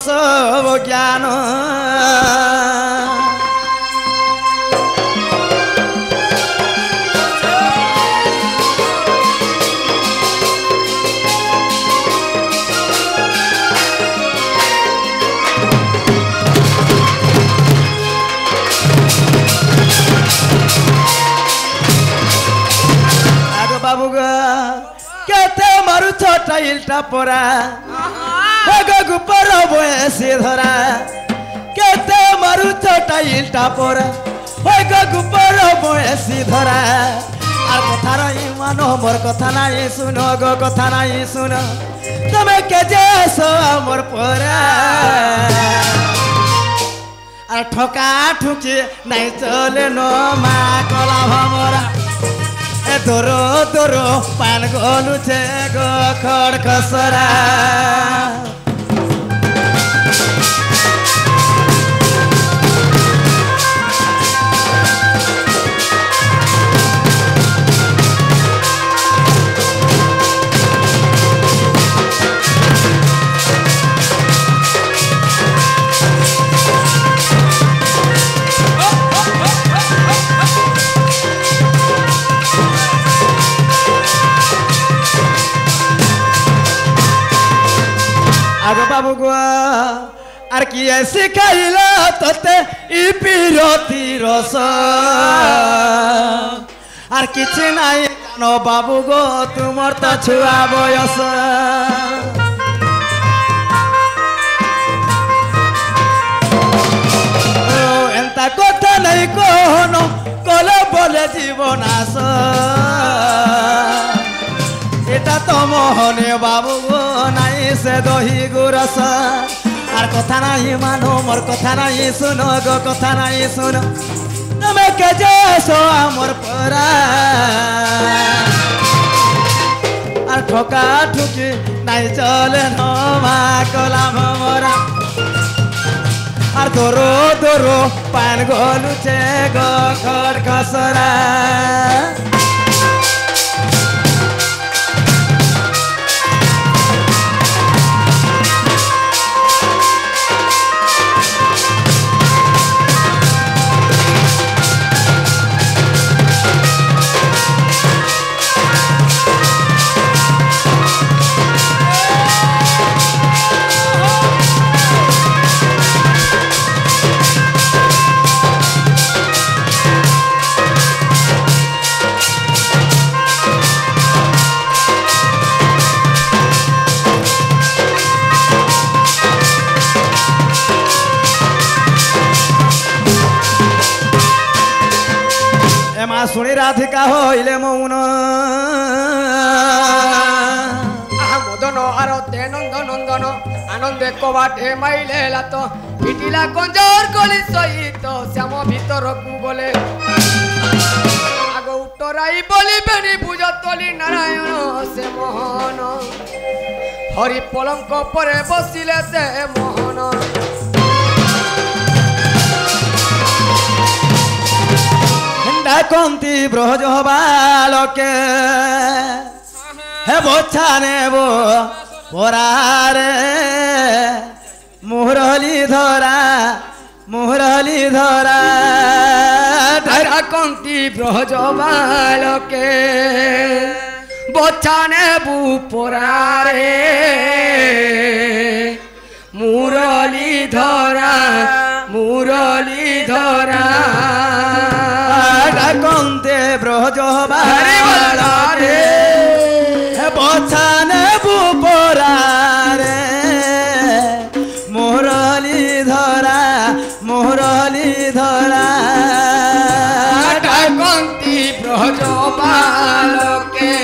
सब ज्ञान बाबू केते मारु छोटा इल्टा पोरा गुपर बयसी धरा केते मारु छोटा इल्टा पोरा गुपर बयसी धरा আর কথা নাই মানো মোর কথা নাই শুনো গো কথা নাই শুনো তুমি কে যেছো আমার পরা আর ঠকা ঠুকি নাই চলে নো মা কলা ভমরা এ দরো দরো পান গলুছে গো খড় খসরা आगो बाबू गुआ आर किए शिखाइल तोते इ पिरती रस आर किछि नाई जानो बाबू गो तुमर तो छुआ बयस एंता कथा नहीं कहनो कले बोले जीवन आस এটা তো মোহনে বাবু গো নাই সে দহি গুরস আর কথা নাই মানো মোর কথা নাই শুনো গো কথা নাই শুনো তুমি কে যেছো আমার পরা আর ঠকা ঠুকি নাই চলে নমা কলা ভমরা আর দরো দরো পান গলুছে গো খড় খসরা শুনি রাধিকা হইলে মৌন মদন আরতে নন্দ নন্দন আনন্দে কবাটে মাইলে লাত পিটিলা কঞ্জর গলি সহিত শ্যাম ভিতরকু গলে আগ উত্তরাই বলিবেনি বুঝতলি নারায়ণ সে মোহন হরি পলঙ্ক পরে বসিলে সে মোহন কন্তি ব্রজ বালকে হে বোঝা নেব পরারে মুরলি ধরা কন্তি ব্রজ বালকে বোঝা নেব পরারে মুরলি ধরা কন্তে ব্রজ বালকে বোঝা নেব পরারে মুরলি ধরা কন্তি ব্রজ বালকে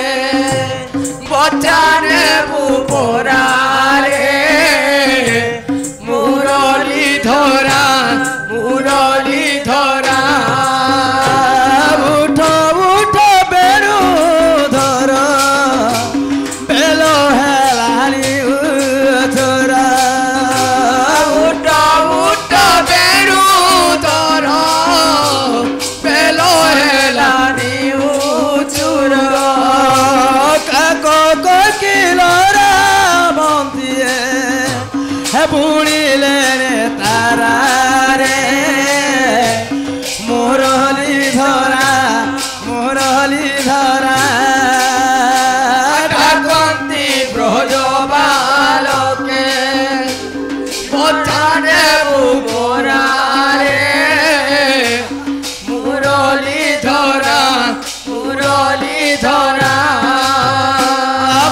বোঝা নেব পরারে মুরলি ধরা উঠো উঠো रे तारा रे मुरली धरा ডাকন্তি ব্রজ বালকে বচানে উপরারে মুরলি ধরা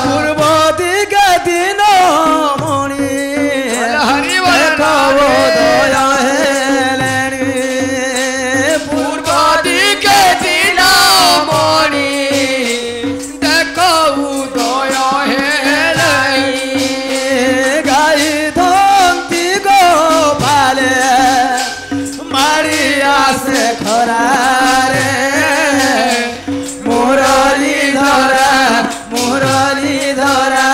পূর্ব দিকে দিন মণি হরি বল দয় হেলেনি পূর্ব দিকে দিনমণি দেখো উদয় হেলাই গাই ধন্তি গোপালে মারি আসে খরারে মুরলি ধরা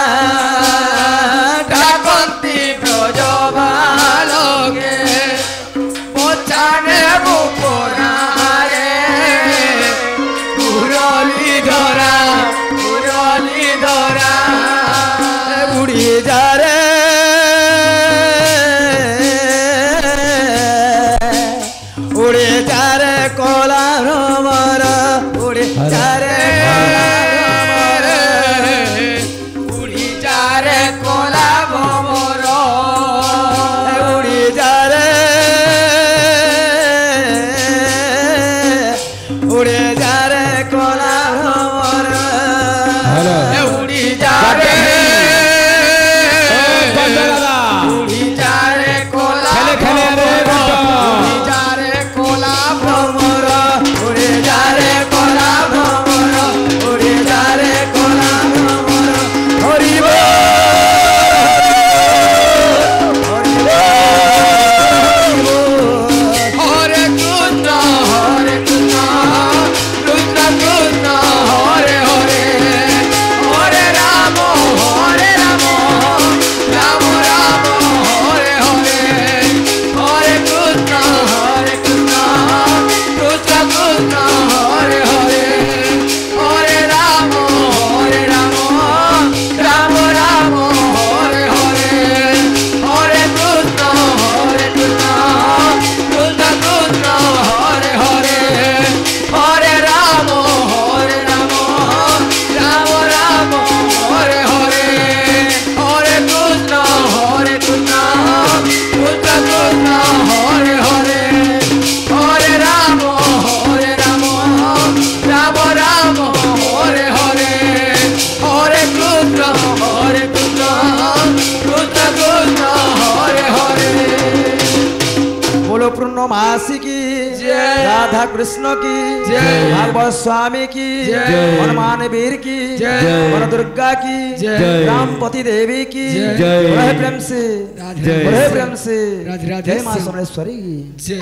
ডাকন্তি ব্রজ বালকে বচানে উপরারে মুরলি ধরা উড়ি যারে কলা ভ্রমর উড়ে যারে উড়ি যারে কলা ভ্রমর উড়ি যারে কলা ভ্রমর উড়ি যারে উড়ি যারে কলা উড়ি যারে কলা ভ্রমর উড়ে যারে কলা ভ্রমর উড়ে যারে কলা ভ্রমর হরিব হরে কৃষ্ণ কৃষ্ণ কৃষ্ণ হরে হরে হরে রাম রাম রাম হরে হরে হরে কৃষ্ণ কৃষ্ণ কৃষ্ণ হরে হরে হরে রাম রাম রাম হরে হরে হরে কৃষ্ণ কৃষ্ণ কৃষ্ণ হরে হরে হরে রাম রাম রাম হরে হরে হরে কৃষ্ণ কৃষ্ণ হরে হরে হরে রাম রাম রাম হরে হরে হরে কৃষ্ণ কৃষ্ণ হরে হরে बोलो पूर्णमासी की जय। राधा कृष्ण की जय। भागवत स्वामी की जय। हनुमान वीर की जय। वन दुर्गा की जय। रामपति देवी की जय। बड़े प्रेम से जय। बड़े प्रेम से राधे राधे जय माँ से। सोमेश्वरी की जय